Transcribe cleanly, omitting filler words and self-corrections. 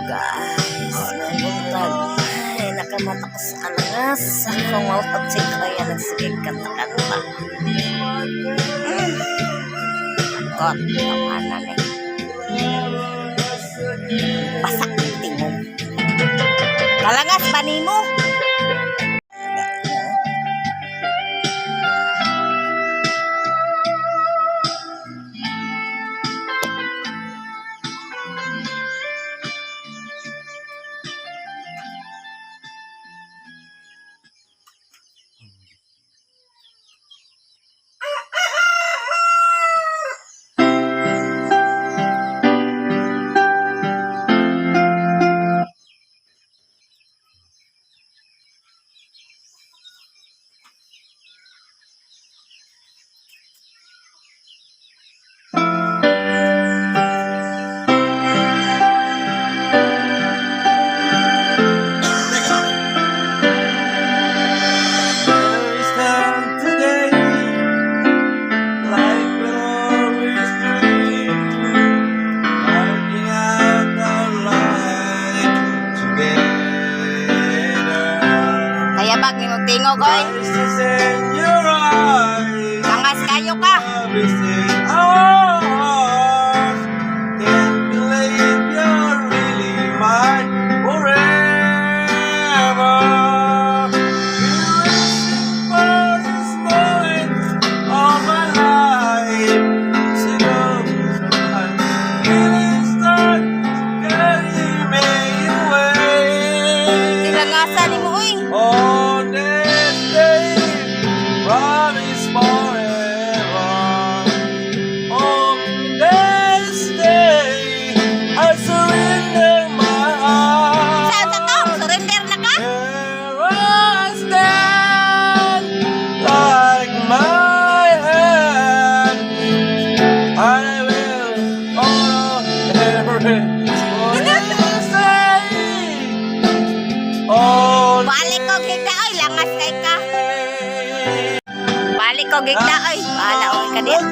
guys, may buntag. Ay, nakamata ko sa kalangas. Ako nga utot kaya nagsigig kanta-kanta. Kot, tawanan eh. Pasak yung tingog. Kalangas ba nimo? Tingog oy. Langas kayo ka. Can't believe you're really mine forever. You're for this moment of my life. I'm feeling stuck, carry me away. Silangasan ni mo oy. On this day, promise forever. On this day, I surrender my heart. Saan sa to? Surrender na ka? Here I stand, like my hand. I will honor every word you say. On Balik ko gigda oy, langas kay ka. Balik ko gigda oy. Bahala oy ka diyan.